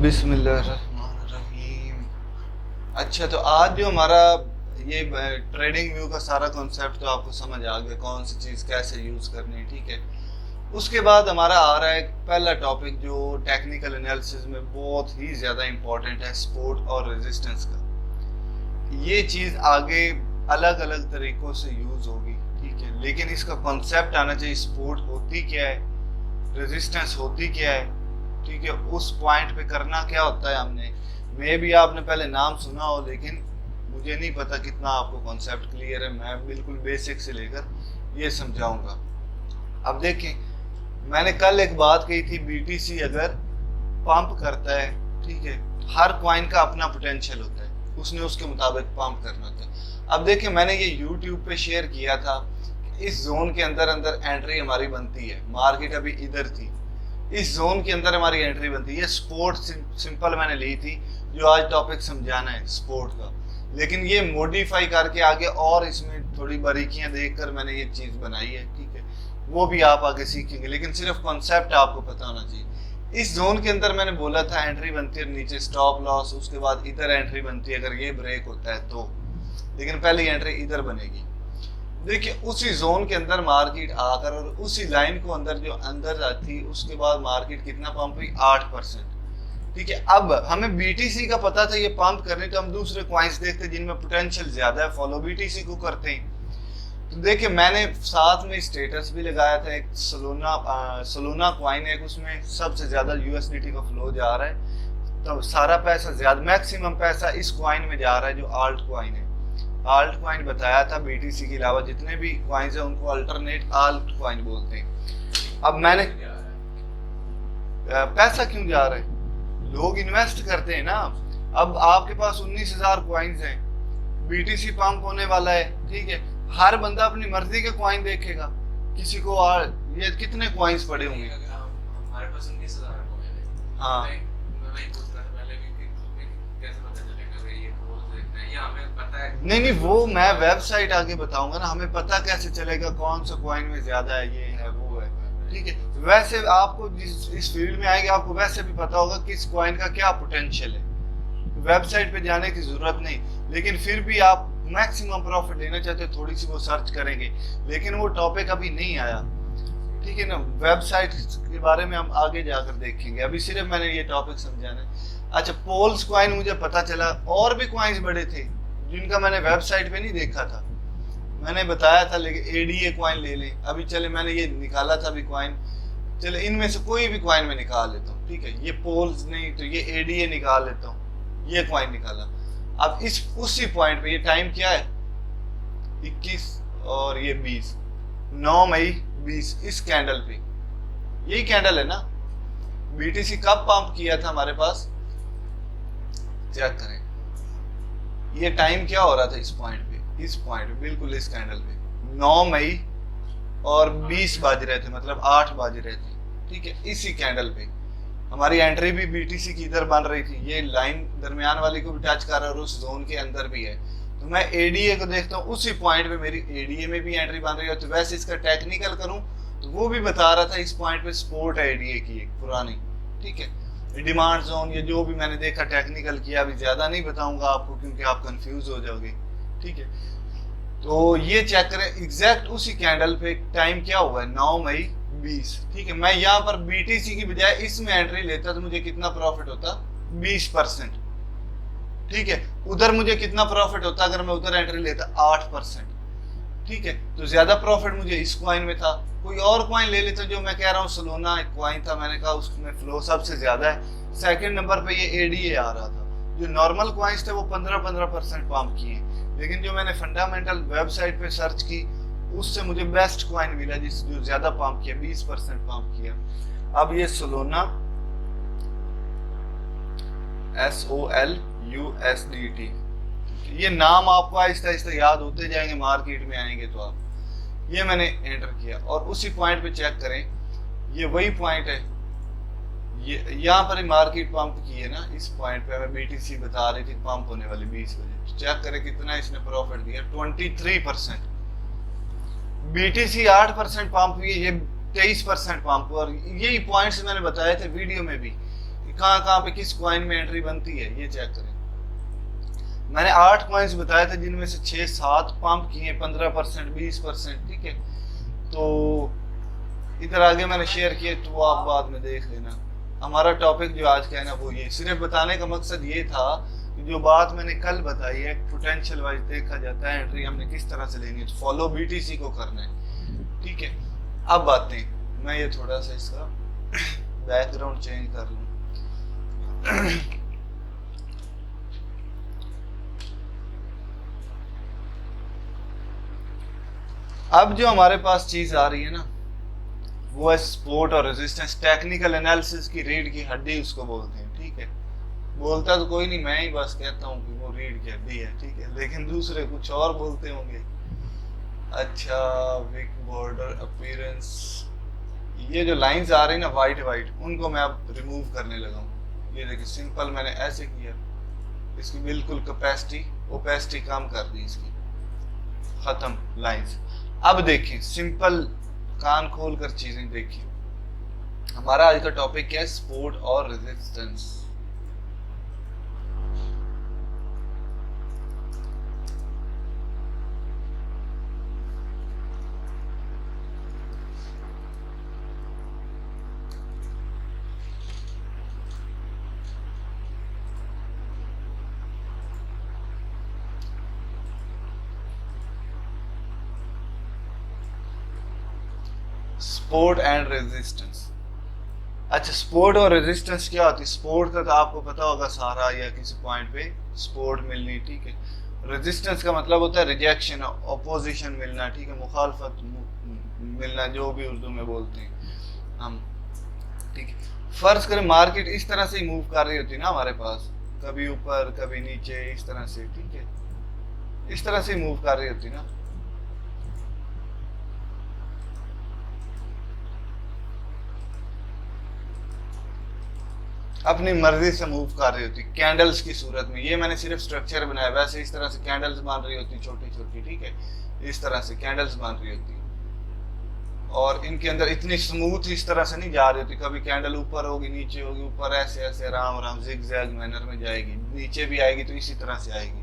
बिस्मिल्लाहिर्रहमानिर्रहीम। अच्छा, तो आज जो हमारा ये ट्रेडिंग व्यू का सारा कॉन्सेप्ट तो आपको समझ आ गया, कौन सी चीज़ कैसे यूज़ करनी है, ठीक है। उसके बाद हमारा आ रहा है पहला टॉपिक जो टेक्निकल एनालिसिस में बहुत ही ज़्यादा इम्पोर्टेंट है, सपोर्ट और रेजिस्टेंस का। ये चीज़ आगे अलग अलग तरीक़ों से यूज़ होगी, ठीक है, लेकिन इसका कॉन्सेप्ट आना चाहिए। सपोर्ट होती क्या है, रेजिस्टेंस होती क्या है, ठीक है, उस पॉइंट पे करना क्या होता है। हमने मे भी आपने पहले नाम सुना हो, लेकिन मुझे नहीं पता कितना आपको कॉन्सेप्ट क्लियर है। मैं बिल्कुल बेसिक से लेकर ये समझाऊंगा। अब देखें, मैंने कल एक बात कही थी, बीटीसी अगर पंप करता है, ठीक है, हर कॉइन का अपना पोटेंशियल होता है, उसने उसके मुताबिक पंप करना होता है। अब देखें, मैंने ये यूट्यूब पे शेयर किया था, इस जोन के अंदर अंदर एंट्री हमारी बनती है। मार्केट अभी इधर थी, इस जोन के अंदर हमारी एंट्री बनती है। ये स्पोर्ट सिंपल मैंने ली थी, जो आज टॉपिक समझाना है स्पोर्ट का, लेकिन ये मॉडिफाई करके आगे और इसमें थोड़ी बारीकियां देखकर मैंने ये चीज़ बनाई है, ठीक है, वो भी आप आगे सीखेंगे, लेकिन सिर्फ कॉन्सेप्ट आपको पता होना चाहिए। इस जोन के अंदर मैंने बोला था एंट्री बनती है, नीचे स्टॉप लॉस, उसके बाद इधर एंट्री बनती है अगर ये ब्रेक होता है तो, लेकिन पहली एंट्री इधर बनेगी। देखिए, उसी जोन के अंदर मार्केट आकर और उसी लाइन को अंदर जो अंदर थी, उसके बाद मार्केट कितना पंप हुई, 8%, ठीक है। अब हमें बीटीसी का पता था ये पंप करने, तो हम दूसरे क्वाइंस देखते जिनमें पोटेंशियल ज्यादा है, फॉलो बीटीसी को करते हैं। तो देखिए, मैंने साथ में स्टेटस भी लगाया था, एक सोलोना क्वाइन है, उसमें सबसे ज्यादा यूएसडीटी का फ्लो जा रहा है, तो सारा पैसा ज्यादा मैक्सिमम पैसा इस क्वाइन में जा रहा है जो आल्ट क्वाइन है। आल्ट क्वाइन बताया था, बीटीसी के अलावा जितने भी क्वाइंस हैं उनको अल्टरनेट आल्ट क्वाइन बोलते हैं। अब मैंने पैसा क्यों जा रहा है, लोग इन्वेस्ट करते हैं ना। अब आपके पास 19,000 क्वाइंस हैं, बीटीसी पंप होने वाला है, ठीक है, हर बंदा अपनी मर्जी के क्वाइन देखेगा। किसी को ये कितने क्वाइंस पड़े होंगे, हमारे पास 19,000 क्वाइन है। हाँ, मैं वही पूछ रहा था पहले भी कि कैसे पता चलेगा कि ये पोल देखना है, या हमें पता है? नहीं, वो मैं वेबसाइट आगे बताऊंगा ना, हमें पता कैसे चलेगा कौन सा क्वाइन में ज्यादा है, ये है वो है, ठीक है। वैसे आपको इस फील्ड में आएंगे, आपको वैसे भी पता होगा कि इस क्वाइन का क्या पोटेंशियल है, वेबसाइट पे जाने की जरूरत नहीं। लेकिन फिर भी आप मैक्सिमम प्रॉफिट लेना चाहते हो, थोड़ी सी वो सर्च करेंगे, लेकिन वो टॉपिक अभी नहीं आया, ठीक है ना। वेबसाइट के बारे में हम आगे जाकर देखेंगे, अभी सिर्फ मैंने ये टॉपिक समझाना है। अच्छा, पोल्स क्वाइन मुझे पता चला, और भी क्वाइंस बड़े थे जिनका मैंने वेबसाइट पे नहीं देखा था, मैंने बताया था, लेकिन एडीए क्वाइन ले लें। अभी चले, मैंने ये निकाला था अभी क्वाइन, चले इनमें से कोई भी क्वाइन में निकाल लेता हूँ, ठीक है। ये पोल्स नहीं तो ये एडीए निकाल लेता हूँ, ये क्वाइन निकाला। अब इस उसी पॉइंट पे, ये टाइम क्या है 21 और ये 20, 9 मई 20, इस कैंडल पे, यही कैंडल है ना। बीटीसी कब पंप किया था हमारे पास, चेक करें, ये टाइम क्या हो रहा था इस पॉइंट पे, इस पॉइंट पे बिल्कुल इस कैंडल पे 9 मई और 20 बज रहे थे, मतलब 8 बज रहे थे, ठीक है। इसी कैंडल पे हमारी एंट्री भी बीटीसी की इधर बन रही थी, ये लाइन दरमियान वाली को भी टच कर रहा है और उस जोन के अंदर भी है। तो मैं एडीए को देखता हूँ, उसी पॉइंट पे मेरी एडीए में भी एंट्री बन रही है। तो वैसे इसका टेक्निकल करूँ तो वो भी बता रहा था इस पॉइंट पे सपोर्ट है एडीए की एक पुरानी, ठीक है। डिमांड जोन, ये जो भी मैंने देखा टेक्निकल किया, अभी ज्यादा नहीं बताऊंगा आपको क्योंकि आप कंफ्यूज हो जाओगे, ठीक है। तो ये चेक करें, एग्जैक्ट उसी कैंडल पे टाइम क्या हुआ है, 9 मई 20, ठीक है। मैं यहाँ पर बीटीसी की बजाय इसमें एंट्री लेता तो मुझे कितना प्रॉफिट होता, 20%, ठीक है। उधर मुझे कितना प्रॉफिट होता अगर मैं उधर एंट्री लेता, 8%, ठीक है। तो ज्यादा प्रॉफिट मुझे इस क्वाइन में था। कोई और क्वाइन ले लेता, जो मैं कह रहा हूँ सोलोना एक क्वाइन था, मैंने कहा उसमें फ्लो सबसे ज्यादा है। सेकंड नंबर पे ये एडीए आ रहा था। जो नॉर्मल क्वाइंस थे वो 15% पंप किए, लेकिन जो मैंने फंडामेंटल वेबसाइट पे सर्च की, उससे मुझे बेस्ट क्वाइन मिला जो ज्यादा पंप किया, 20% पंप किया। अब ये सोलोना SOLUSDT, ये नाम आपको आहिस्ता आहिस्ता याद होते जाएंगे, मार्केट में आएंगे तो आप, ये मैंने एंटर किया और उसी पॉइंट पे चेक करें, ये वही पॉइंट है, ये यहाँ पर मार्केट पंप की है ना, इस पॉइंट पे हमें बीटीसी बता रही थी पंप होने वाली 20 बजे। तो चेक करें कितना इसने प्रॉफिट दिया, 23%। बीटीसी 8% पंप हुई, ये 23% पंप हुआ। और यही पॉइंट्स मैंने बताए थे वीडियो में भी, कि कहाँ कहाँ पे किस कॉइन में एंट्री बनती है, ये चेक करें। मैंने 8 कॉइन्स बताए थे जिनमें से 6-7 पंप किए 15%, 20%, ठीक है। तो इधर आगे मैंने शेयर किए, तो आप बाद में देख लेना। हमारा टॉपिक जो आज का है ना वो ये, सिर्फ बताने का मकसद ये था कि जो बात मैंने कल बताई है, पोटेंशियल वाइज देखा जाता है एंट्री हमने किस तरह से लेनी है, तो फॉलो बीटीसी को करना है, ठीक है। अब बातें, मैं ये थोड़ा सा इसका बैकग्राउंड चेंज कर लूं। अब जो हमारे पास चीज आ रही है ना वो है सपोर्ट और रेजिस्टेंस। टेक्निकल एनालिसिस की रीढ़ की हड्डी उसको बोलते हैं, ठीक है। बोलता तो कोई नहीं, मैं ही बस कहता हूँ कि वो रीढ़ की हड्डी है, ठीक है, लेकिन दूसरे कुछ और बोलते होंगे। अच्छा, विक बॉर्डर अपीयरेंस, ये जो लाइंस आ रही ना वाइट वाइट, उनको मैं अब रिमूव करने लगा हूँ। ये देखिए सिंपल मैंने ऐसे किया, इसकी बिल्कुल कैपेसिटी ओपेसिटी कम कर दी इसकी, खत्म लाइंस। अब देखिए सिंपल कान खोल कर चीजें देखिए। हमारा आज का टॉपिक क्या है, सपोर्ट और रेजिस्टेंस। Support and resistance. अच्छा, सपोर्ट और रेजिस्टेंस क्या होती है? सपोर्ट का तो आपको पता होगा, सहारा या किसी पॉइंट पे सपोर्ट मिलनी, ठीक है। रेजिस्टेंस का मतलब होता है रिजेक्शन, अपोजिशन मिलना, ठीक है, मुखालफत मिलना, जो भी उर्दू में बोलते हैं हम, ठीक है। फर्ज करें मार्केट इस तरह से ही मूव कर रही होती है ना हमारे पास, कभी ऊपर कभी नीचे, इस तरह से, ठीक है, इस तरह से मूव कर रही होती है ना। अपनी मर्जी से मूव कर रही होती कैंडल्स की सूरत में। ये मैंने सिर्फ स्ट्रक्चर बनाया, वैसे इस तरह से कैंडल्स बन रही होती छोटी छोटी, ठीक है, इस तरह से कैंडल्स बन रही होती, और इनके अंदर इतनी स्मूथ इस तरह से नहीं जा रही होती। कभी कैंडल ऊपर होगी, नीचे होगी, ऊपर ऐसे ऐसे राम राम जिग जैग मैनर में जाएगी, नीचे भी आएगी तो इसी तरह से आएगी।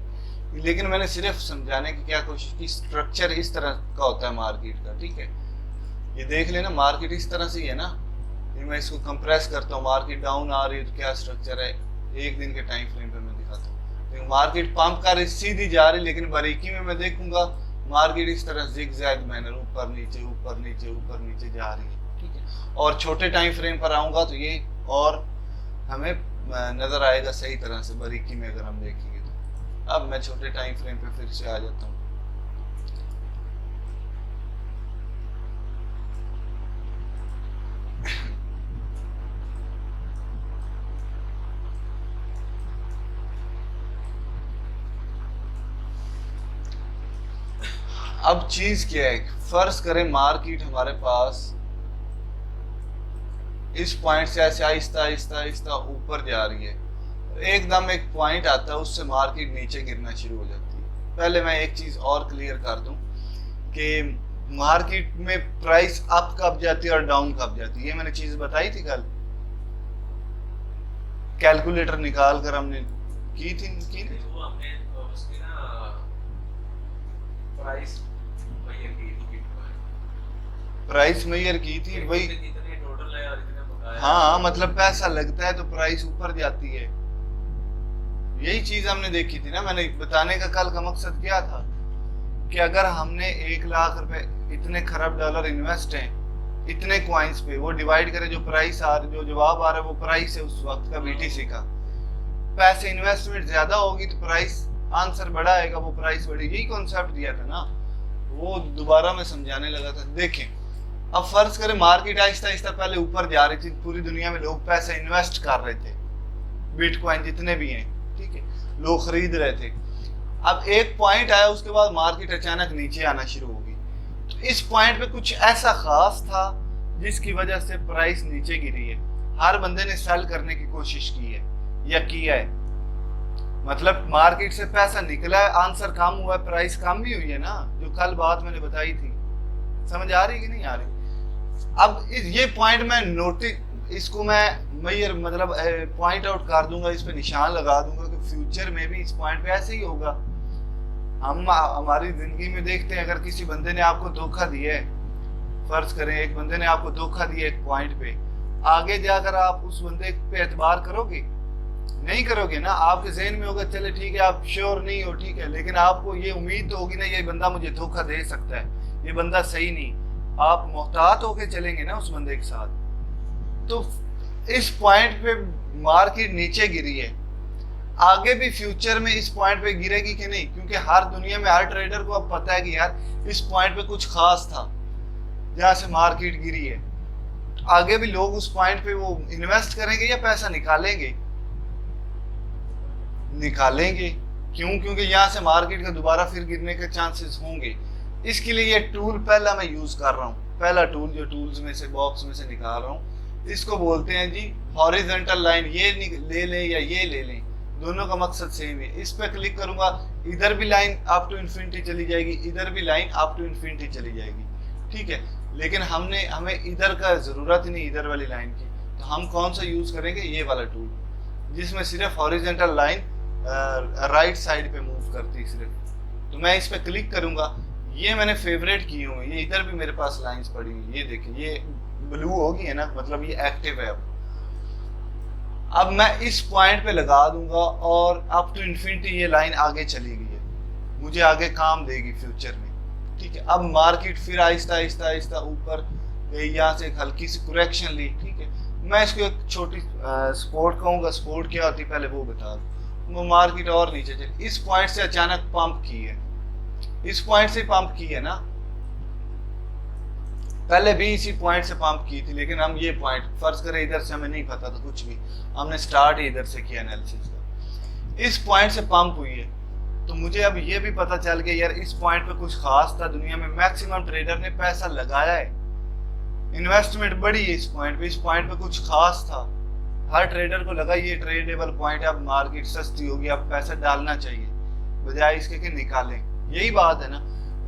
लेकिन मैंने सिर्फ समझाने की क्या कोशिश की, स्ट्रक्चर इस तरह का होता है मार्केट का, ठीक है। ये देख लेना, मार्केट इस तरह से ही है ना। मैं इसको कंप्रेस करता हूँ, मार्केट डाउन आ रही है तो क्या स्ट्रक्चर है, एक दिन के टाइम फ्रेम पे मैं दिखाता हूँ। मार्केट पंप कर रही, सीधी जा रही, लेकिन बारीकी में मैं देखूंगा मार्केट इस तरह जिग जैग मैनर, ऊपर नीचे ऊपर नीचे ऊपर नीचे जा रही है, ठीक है। और छोटे टाइम फ्रेम पर आऊंगा तो ये और हमें नजर आएगा सही तरह से बारीकी में अगर हम देखेंगे तो। अब मैं छोटे टाइम फ्रेम पे फिर से आ जाता हूँ। अब चीज क्या है, फर्ज करें मार्केट हमारे पास इस पॉइंट से ऐसे आहिस्ता आहिस्ता आहिस्ता ऊपर जा रही है, एकदम एक पॉइंट आता है उससे मार्केट नीचे गिरना शुरू हो जाती है। पहले मैं एक चीज और क्लियर कर दूं कि मार्केट में प्राइस अप कब जाती है और डाउन कब जाती है, ये मैंने चीज बताई थी कल, कैलकुलेटर निकाल कर हमने की थी, वो हमने उसकी ना प्राइस मेजर की थी वही। इतने टोटल है और इतने बकाया। हाँ, मतलब पैसा लगता है तो प्राइस ऊपर जाती है, यही चीज हमने देखी थी ना। मैंने बताने का कल का मकसद क्या था कि अगर हमने 1 लाख रुपए, इतने खरब डॉलर इन्वेस्ट हैं इतने क्वाइंस पे, वो डिवाइड करें जो प्राइस आ रहा, जो जवाब आ रहा है वो प्राइस है उस वक्त का बीटीसी का। पैसे इन्वेस्टमेंट ज्यादा होगी तो प्राइस आंसर बड़ा आएगा, वो प्राइस बढ़ेगी, यही कॉन्सेप्ट दिया था ना, वो दोबारा मैं समझाने लगा था। देखें, अब फर्ज करें मार्केट आहिस्ता आहिस्ता पहले ऊपर जा रही थी, पूरी दुनिया में लोग पैसे इन्वेस्ट कर रहे थे, बिटकॉइन जितने भी हैं, ठीक है, लोग खरीद रहे थे। अब एक पॉइंट आया, उसके बाद मार्केट अचानक नीचे आना शुरू हो गई। तो इस पॉइंट पे कुछ ऐसा खास था जिसकी वजह से प्राइस नीचे गिरी है। हर बंदे ने सेल करने की कोशिश की है या किया है, मतलब मार्केट से पैसा निकला है, आंसर कम हुआ है, प्राइस कम भी हुई है ना, जो कल बात मैंने बताई थी। समझ आ रही कि नहीं आ रही? अब ये पॉइंट मैं नोटिस इसको मैं मेजर मतलब पॉइंट आउट कर दूंगा, इस पे निशान लगा दूंगा कि फ्यूचर में भी इस पॉइंट पे ऐसे ही होगा। हम हमारी जिंदगी में देखते हैं, अगर किसी बंदे ने आपको धोखा दिया है, फर्ज करें एक बंदे ने आपको धोखा दिया एक पॉइंट पे, आगे जाकर आप उस बंदे पे एतबार करोगे? नहीं करोगे ना। आपके जहन में होगा चले ठीक है, आप श्योर नहीं हो ठीक है, लेकिन आपको ये उम्मीद तो होगी ना ये बंदा मुझे धोखा दे सकता है, ये बंदा सही नहीं, आप मोहतात होके चलेंगे ना उस बंदे के साथ। तो इस पॉइंट पे मार्केट नीचे गिरी है, आगे भी फ्यूचर में इस पॉइंट पे गिरेगी कि नहीं? क्योंकि हर दुनिया में हर ट्रेडर को अब पता है कि यार इस पॉइंट पे कुछ खास था जहां से मार्केट गिरी है। आगे भी लोग उस पॉइंट पे वो इन्वेस्ट करेंगे या पैसा निकालेंगे? निकालेंगे। क्यों? क्योंकि यहाँ से मार्केट का दोबारा फिर गिरने के चांसेस होंगे। इसके लिए ये टूल पहला मैं यूज कर रहा हूँ, पहला टूल जो टूल्स में से बॉक्स में से निकाल रहा हूँ, इसको बोलते हैं जी हॉरिजॉन्टल लाइन। ये ले लें या ये ले लें, दोनों का मकसद सेम है। इस पर क्लिक करूंगा, इधर भी लाइन अप टू इन्फिनिटी चली जाएगी, इधर भी लाइन अप टू इन्फिनिटी चली जाएगी, ठीक है। लेकिन हमें इधर का जरूरत ही नहीं, इधर वाली लाइन की। तो हम कौन सा यूज करेंगे? ये वाला टूल, जिसमें सिर्फ हॉरिजॉन्टल लाइन राइट साइड पे मूव करती सिर्फ। तो मैं इस पे क्लिक करूंगा, ये मैंने फेवरेट की हुई है, ये इधर भी मेरे पास लाइंस पड़ी हुई, ये देखिए ये ब्लू होगी है ना, मतलब ये एक्टिव है। अब मैं इस पॉइंट पे लगा दूंगा और अप टू इन्फिनिटी ये लाइन आगे चली गई है, मुझे आगे काम देगी फ्यूचर में, ठीक है। अब मार्केट फिर आहिस्ता आहिस्ता आहिस्ता ऊपर गई, यहाँ से एक हल्की सी करेक्शन ली, ठीक है। मैं इसको एक छोटी सपोर्ट कहूँगा, सपोर्ट क्या होती पहले वो बता दूँ। वो मार्केट और नीचे चली, इस पॉइंट से अचानक पंप की है, इस पॉइंट से पंप की है ना, पहले भी इसी पॉइंट से पंप की थी, लेकिन हम ये पॉइंट फर्ज करें इधर से हमें नहीं पता था कुछ भी, हमने स्टार्ट ही इधर से किया एनालिसिस का, इस पॉइंट से पंप हुई है। तो मुझे अब ये भी पता चल गया यार इस पॉइंट पे कुछ खास था, दुनिया में मैक्सिमम ट्रेडर ने पैसा लगाया है, इन्वेस्टमेंट बढ़ी है इस पॉइंट पे कुछ खास था, हर ट्रेडर को लगा ये ट्रेडेबल पॉइंट है, अब मार्केट सस्ती होगी, अब पैसा डालना चाहिए बजाय इसके कि निकालें। यही बात है ना।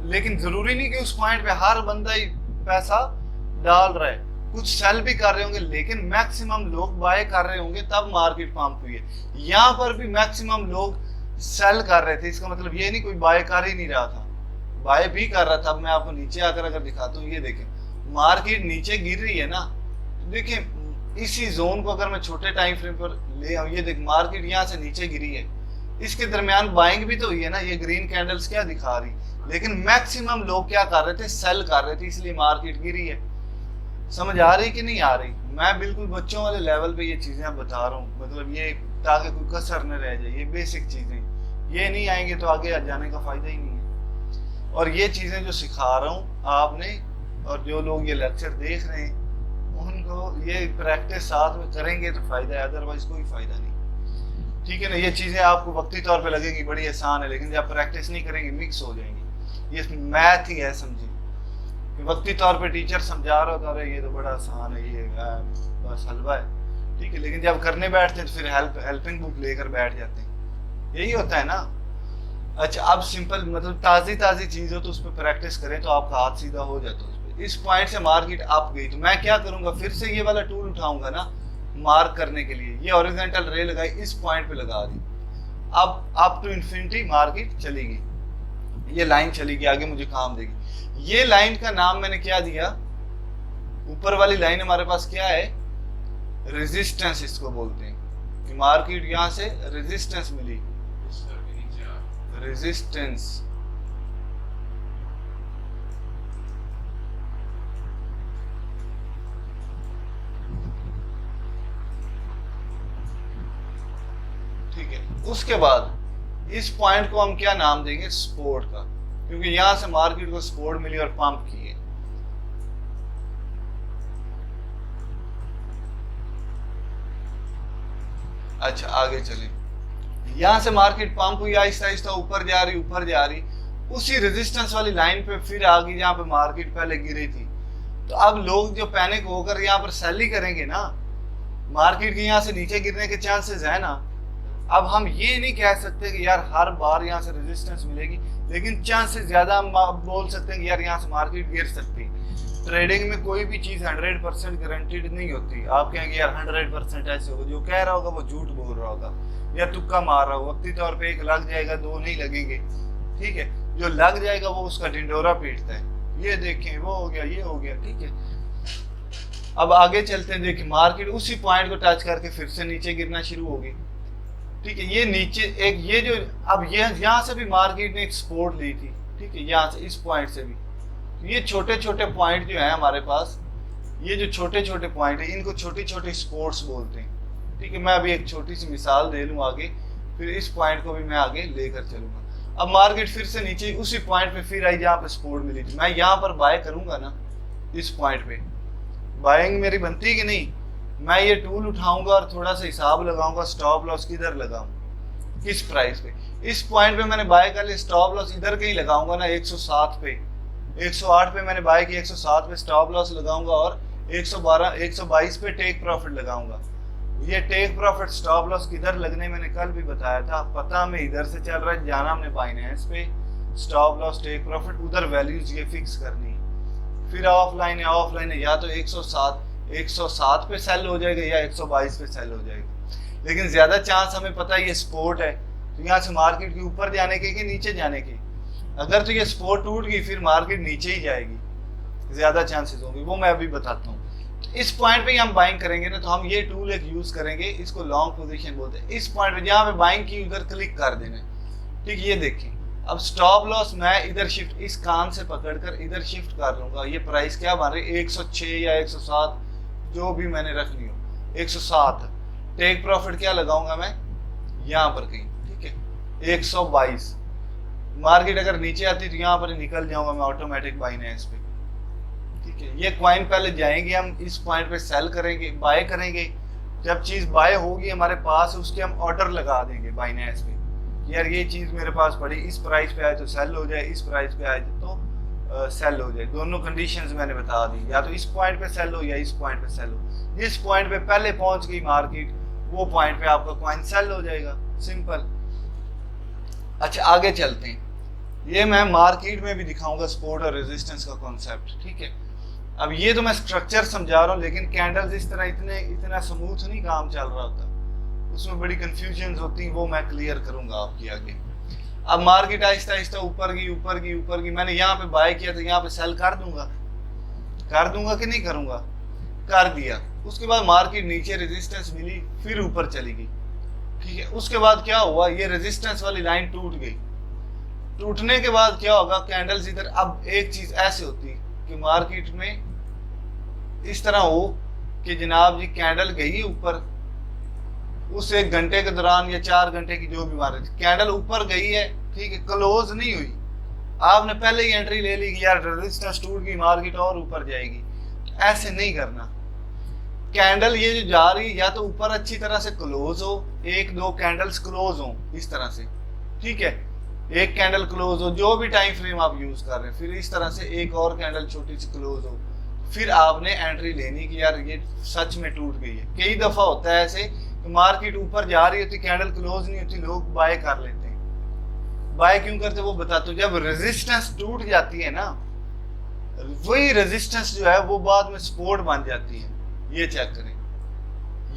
लेकिन जरूरी नहीं कि उस पॉइंट पे हर बंदा ही पैसा डाल रहा है, कुछ सेल भी कर रहे होंगे, लेकिन मैक्सिमम लोग बाय कर रहे होंगे, तब मार्केट पंप हुई है। यहाँ पर भी मैक्सिमम लोग सेल कर रहे थे, इसका मतलब ये नहीं कोई बाय कर ही नहीं रहा था, बाय भी कर रहा था। अब मैं आपको नीचे आकर अगर दिखाता हूँ, ये देखें मार्केट नीचे गिर रही है ना, देखिए इसी जोन को अगर मैं छोटे टाइम फ्रेम पर ले आऊं, ये देख मार्केट यहाँ से नीचे गिरी है, इसके दरमियान बाइंग भी तो हुई है ना, ये ग्रीन कैंडल्स क्या दिखा रही, लेकिन मैक्सिमम लोग क्या कर रहे थे? सेल कर रहे थे, इसलिए मार्केट गिरी है। समझ आ रही कि नहीं आ रही? मैं बिल्कुल बच्चों वाले लेवल पे ये चीजें बता रहा हूँ, मतलब ये ताकि कोई कसर न रह जाए, ये बेसिक चीजें, ये नहीं आएंगे तो आगे जाने का फायदा ही नहीं है। और ये चीजें जो सिखा रहा हूँ आपने, और जो लोग ये लेक्चर देख रहे हैं उनको ये प्रैक्टिस साथ में करेंगे तो फायदा है, अदरवाइज कोई फायदा नहीं, ठीक है ना। ये चीजें आपको वक्ती तौर पे लगेंगी बड़ी आसान है, लेकिन जब प्रैक्टिस नहीं करेंगे मिक्स हो जाएंगी। ये मैथ ही है, समझिए कि वक्ती तौर पे टीचर समझा रहा होता है ये तो बड़ा आसान है, ये बस हलवा है, ठीक है, लेकिन जब करने बैठते तो फिर हेल्पिंग बुक लेकर बैठ जाते हैं, यही होता है ना। अच्छा, अब सिंपल मतलब ताजी चीज हो तो उस पर प्रैक्टिस करें तो आपका हाथ सीधा हो जाता है। इस पॉइंट से मार्केट अप गई तो मैं क्या करूंगा? फिर से ये वाला टूल उठाऊंगा ना मार्क करने के लिए, ये हॉरिजॉन्टल रे लगाई, इस पॉइंट पे लगा दी, अब अप टू इन्फिनिटी मार्केट चली गई, ये लाइन चली गई, आगे मुझे काम देगी। ये लाइन का नाम मैंने क्या दिया? ऊपर वाली लाइन हमारे पास क्या है? रेजिस्टेंस इसको बोलते हैं, कि मार्केट यहाँ से रेजिस्टेंस मिली, रेजिस्टेंस, ठीक है। उसके बाद इस पॉइंट को हम क्या नाम देंगे? सपोर्ट का, क्योंकि यहां से मार्केट को सपोर्ट मिली और पंप किए। अच्छा आगे चले, यहां से मार्केट पंप हुई, आहिस्ता आहिस्ता ऊपर जा रही, उसी रेजिस्टेंस वाली लाइन पे फिर आ गई जहां पे मार्केट पहले गिरी थी। तो अब लोग जो पैनिक होकर यहाँ पर सेल ही करेंगे ना, मार्केट के यहाँ से नीचे गिरने के चांसेस है ना। अब हम ये नहीं कह सकते कि यार हर बार यहाँ से रेजिस्टेंस मिलेगी, लेकिन चांसेस ज्यादा हम बोल सकते हैं कि यार यहाँ से मार्केट गिर सकती है। ट्रेडिंग में कोई भी चीज 100% गारंटीड नहीं होती। आप कहेंगे यार 100% ऐसे होगा, जो कह रहा होगा वो झूठ बोल रहा होगा या तुक्का मार रहा होगा। वक्ती तौर पे एक लग जाएगा, दो नहीं लगेंगे, ठीक है। जो लग जाएगा वो उसका ढिंडोरा पीटता है, ये देखें वो हो गया, ये हो गया, ठीक है। अब आगे चलते हैं, देखिए मार्केट उसी पॉइंट को टच करके फिर से नीचे गिरना शुरू होगी, ठीक है। ये नीचे एक ये जो अब ये यहाँ से भी मार्केट ने एक सपोर्ट ली थी, ठीक है, यहाँ से इस पॉइंट से भी। ये छोटे छोटे पॉइंट जो है हमारे पास, ये जो छोटे छोटे पॉइंट है इनको छोटी छोटी स्पोर्ट्स बोलते हैं, ठीक है। मैं अभी एक छोटी सी मिसाल दे लूँ आगे, फिर इस पॉइंट को भी मैं आगे लेकर चलूंगा। अब मार्केट फिर से नीचे उसी पॉइंट पे फिर आई जहाँ पे सपोर्ट मिली थी। मैं यहाँ पर बाय करूंगा ना, इस पॉइंट पे बाइंग मेरी बनती कि नहीं। मैं ये टूल उठाऊंगा और थोड़ा सा हिसाब लगाऊंगा, स्टॉप लॉस किधर लगाऊं, किस प्राइस पे। इस पॉइंट पे मैंने बाय कर लिया, स्टॉप लॉस इधर कहीं लगाऊंगा ना 107 पे, 108 पे मैंने बाय किया, 107 पे स्टॉप लॉस लगाऊंगा और 112 122 पे टेक प्रॉफिट लगाऊंगा। ये टेक प्रॉफिट स्टॉप लॉस किधर लगने मैंने कल भी बताया था, पता में इधर से चल रहा है, जाना हमने बाइनेंस पे, स्टॉप लॉस टेक प्रॉफिट उधर वैल्यूज ये फिक्स करनी है। फिर ऑफलाइन है या तो 107 पे सेल हो जाएगा या 122 पे सेल हो जाएगा, लेकिन ज्यादा चांस हमें पता है ये सपोर्ट है, तो यहाँ से मार्केट के ऊपर जाने के कि नीचे जाने के। अगर तो ये सपोर्ट टूट गई फिर मार्केट नीचे ही जाएगी, ज्यादा चांसेस होंगे, वो मैं अभी बताता हूँ। इस पॉइंट पे हम बाइंग करेंगे ना, तो हम ये टूल एक यूज करेंगे, इसको लॉन्ग पोजीशन बोलते हैं। इस पॉइंट पे जहाँ पे बाइंग की उधर क्लिक कर देना, ठीक, ये देखें। अब स्टॉप लॉस मैं इधर शिफ्ट, इस कान से पकड़कर इधर शिफ्ट कर लूंगा। ये प्राइस क्या बन रही है 106 या 107, जो भी मैंने रख ली हो 107। टेक प्रॉफिट क्या लगाऊंगा मैं यहाँ पर कहीं, ठीक है 122। मार्केट अगर नीचे आती तो यहाँ पर निकल जाऊंगा मैं ऑटोमेटिक बाइनेंस पे, ठीक है। ये क्वाइन पहले जाएंगे, हम इस पॉइंट पे सेल करेंगे, बाय करेंगे। जब चीज बाय होगी हमारे पास, उसके हम ऑर्डर लगा देंगे बाइनेंस पे, यार ये चीज मेरे पास पड़ी, इस प्राइस पे आए तो सेल हो जाए, इस प्राइस पे आए तो सेल हो जाए। दोनों कंडीशंस मैंने बता दी, या तो इस पॉइंट पे सेल हो या इस पॉइंट पे सेल हो। जिस पॉइंट पे पहले पहुंच गई मार्केट, वो पॉइंट पे आपका कॉइन सेल हो जाएगा, सिंपल। अच्छा आगे चलते हैं, ये मैं मार्केट में भी दिखाऊंगा सपोर्ट और रेजिस्टेंस का कॉन्सेप्ट, ठीक है। अब ये तो मैं स्ट्रक्चर समझा रहा हूँ, लेकिन कैंडल्स इस तरह इतना स्मूथ नहीं काम चल रहा होता, उसमें बड़ी कंफ्यूजन होती है, वो मैं क्लियर करूंगा आपकी आगे। अब मार्केट आहिस्ता आहिस्ता ऊपर गई, मैंने यहाँ पे बाय किया तो यहाँ पे सेल कर दूंगा कि नहीं करूंगा, कर दिया। उसके बाद मार्केट नीचे रेजिस्टेंस मिली, फिर ऊपर चली गई, ठीक है। उसके बाद क्या हुआ, ये रेजिस्टेंस वाली लाइन टूट गई। टूटने के बाद क्या होगा, कैंडल्स इधर। अब एक चीज ऐसे होती है कि मार्केट में इस तरह हो कि जनाब जी कैंडल गई ऊपर, उस 1 घंटे के दौरान या 4 घंटे की जो भी मार्केट, कैंडल ऊपर गई है, ठीक है, क्लोज नहीं हुई, आपने पहले ही एंट्री ले ली कि यार रेजिस्टेंस टूट गई, मार्केट और ऊपर जाएगी। ऐसे नहीं करना। कैंडल ये जो जा रही है या तो ऊपर अच्छी तरह से क्लोज हो, 1-2 कैंडल्स क्लोज हो इस तरह से, ठीक है, एक कैंडल क्लोज हो, जो भी टाइम फ्रेम आप यूज कर रहे हैं, फिर इस तरह से एक और कैंडल छोटी सी क्लोज हो, फिर आपने एंट्री लेनी कि यार ये सच में टूट गई है। कई दफा होता है ऐसे कि मार्केट ऊपर जा रही होती, कैंडल क्लोज नहीं होती, लोग बाय कर लेते हैं। बाय क्यों करते वो बताते, जब रेजिस्टेंस टूट जाती है ना, वही रेजिस्टेंस जो है वो बाद में सपोर्ट बन जाती है। ये चेक करें,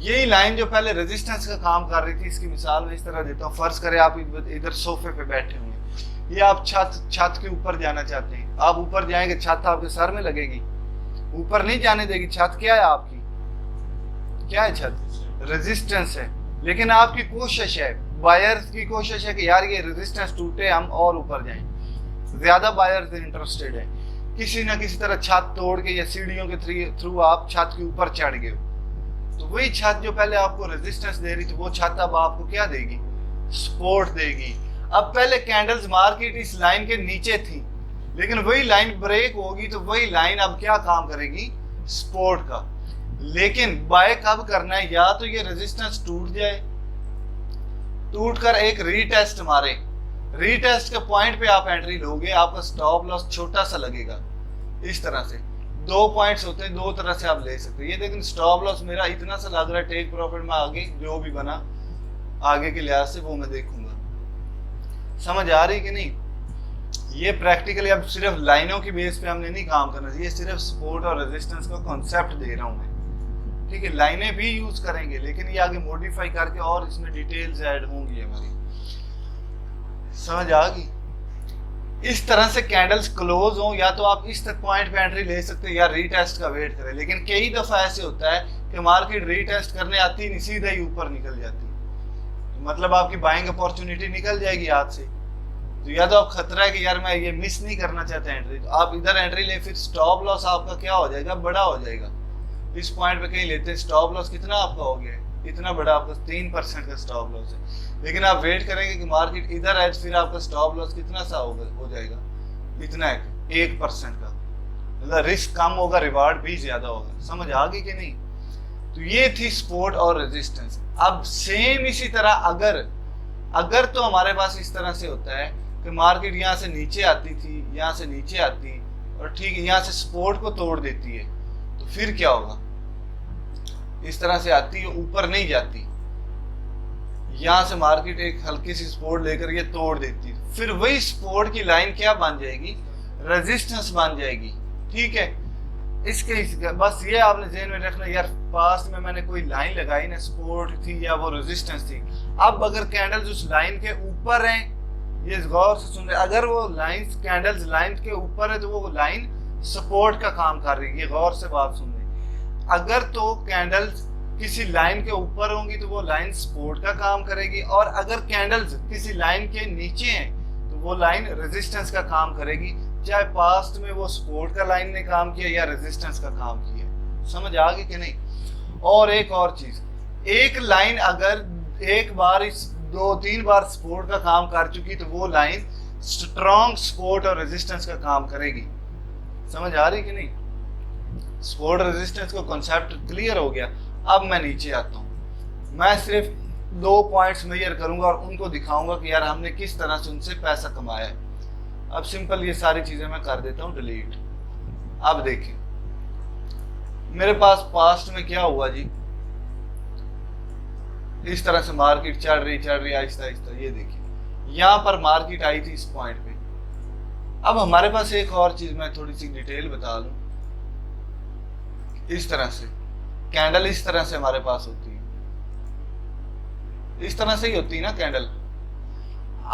यही लाइन जो पहले रेजिस्टेंस का काम कर रही थी, इसकी मिसाल मैं इस तरह देता हूँ। फर्ज करें आप इधर सोफे पे बैठे हुए, ये आप छत के ऊपर जाना चाहते हैं, आप ऊपर जाएंगे, छत आपके सर में लगेगी, ऊपर नहीं जाने देगी। छत क्या है आपकी, क्या है छत, रेजिस्टेंस है। लेकिन आपकी कोशिश है, बायर्स की कोशिश है कि यार ये रेजिस्टेंस टूटे, हम और ऊपर जाएं। ज्यादा बायर्स इंटरेस्टेड है, किसी ना किसी तरह छत तोड़ के या सीढ़ियों के थ्रू आप छत के ऊपर चढ़ गए हो, तो वही छत जो पहले आपको रेजिस्टेंस दे रही थी, वो छत अब आपको क्या देगी, सपोर्ट देगी। अब पहले कैंडल्स मार्केट इस लाइन के नीचे थी, लेकिन वही लाइन ब्रेक होगी तो वही लाइन अब क्या काम करेगी, सपोर्ट का। लेकिन बाय कब करना है, या तो ये रेजिस्टेंस टूट जाए, टूट कर एक रीटेस्ट मारे, रीटेस्ट के पॉइंट पे आप एंट्री लोगे, आपका स्टॉप लॉस छोटा सा लगेगा इस तरह से। 2 पॉइंट्स होते हैं, 2 तरह से आप ले सकते हैं। ये लेकिन स्टॉप लॉस मेरा इतना सा लग रहा है, टेक प्रॉफिट में आगे जो भी बना आगे के लिहाज से वो मैं देखूंगा। समझ आ रही कि नहीं, ये प्रैक्टिकली अब सिर्फ लाइनों की बेस पे हमने नहीं काम करना, ये सिर्फ सपोर्ट और रेजिस्टेंस का कॉन्सेप्ट दे रहा हूँ मैं, ठीक है। लाइनें भी यूज करेंगे लेकिन ये आगे मॉडिफाई करके और इसमें डिटेल्स ऐड होंगी हमारी, समझ आ गई। इस तरह से कैंडल्स क्लोज हो, या तो आप इस तक पॉइंट पे एंट्री ले सकते हैं या रीटेस्ट का वेट करें। लेकिन कई दफा ऐसे होता है कि मार्केट रीटेस्ट करने आती नहीं, सीधा ही ऊपर निकल जाती है, तो मतलब आपकी बाइंग अपॉर्चुनिटी निकल जाएगी हाथ से। तो या तो आप खतरा है कि यार मैं ये मिस नहीं करना चाहता एंट्री, तो आप इधर एंट्री ले, फिर स्टॉप लॉस आपका क्या हो जाएगा, बड़ा हो जाएगा। इस पॉइंट पे कहीं लेते हैं, स्टॉप लॉस कितना आपका हो गया, इतना बड़ा, आपका 3% का स्टॉप लॉस है। लेकिन आप वेट करेंगे कि मार्केट इधर आए, फिर आपका स्टॉप लॉस कितना सा हो जाएगा, इतना है 1% का, मतलब रिस्क कम होगा, रिवार्ड भी ज्यादा होगा। समझ आ गई कि नहीं। तो ये थी सपोर्ट और रेजिस्टेंस। अब सेम इसी तरह अगर तो हमारे पास इस तरह से होता है कि मार्केट यहाँ से नीचे आती थी, यहाँ से नीचे आती और ठीक है यहाँ से सपोर्ट को तोड़ देती है, तो फिर क्या होगा, इस तरह से आती है, ऊपर नहीं जाती, यहाँ से मार्केट एक हल्की सी सपोर्ट लेकर ये तोड़ देती है, फिर वही सपोर्ट की लाइन क्या बन जाएगी, रेजिस्टेंस बन जाएगी, ठीक है। इसके बस ये आपने ध्यान में रखना, यार पास्ट में मैंने कोई लाइन लगाई ना, सपोर्ट थी या वो रेजिस्टेंस थी। अब अगर कैंडल्स उस लाइन के ऊपर हैं, ये गौर से सुन रहे, अगर वो लाइन कैंडल्स लाइन के ऊपर है तो वो लाइन सपोर्ट का काम कर रही है, ये गौर से बात सुन रहे। अगर तो कैंडल्स किसी लाइन के ऊपर होंगी तो वो लाइन सपोर्ट का काम करेगी, और अगर कैंडल्स किसी लाइन के नीचे हैं तो वो लाइन रेजिस्टेंस का काम करेगी, चाहे पास्ट में वो सपोर्ट का लाइन ने काम किया या रेजिस्टेंस का काम किया। समझ आ गई कि नहीं। और एक और चीज, एक लाइन अगर एक बार इस 2-3 बार सपोर्ट का काम कर चुकी तो वो लाइन स्ट्रॉन्ग सपोर्ट और रेजिस्टेंस का काम करेगी। समझ आ रही कि नहीं। सपोर्ट रेजिस्टेंस का कॉन्सेप्ट क्लियर हो गया। अब मैं नीचे आता हूँ, मैं सिर्फ 2 पॉइंट्स मेजर करूंगा और उनको दिखाऊंगा कि यार हमने किस तरह से उनसे पैसा कमाया है। अब सिंपल ये सारी चीजें मैं कर देता हूँ डिलीट। अब देखिए मेरे पास पास्ट में क्या हुआ जी, इस तरह से मार्केट चढ़ रही आहिस्ता आहिस्ता, ये देखिए यहाँ पर मार्केट आई थी इस पॉइंट पे। अब हमारे पास एक और चीज मैं थोड़ी सी डिटेल बता दूं, इस तरह से कैंडल इस तरह से हमारे पास होती है, इस तरह से ही होती है ना कैंडल।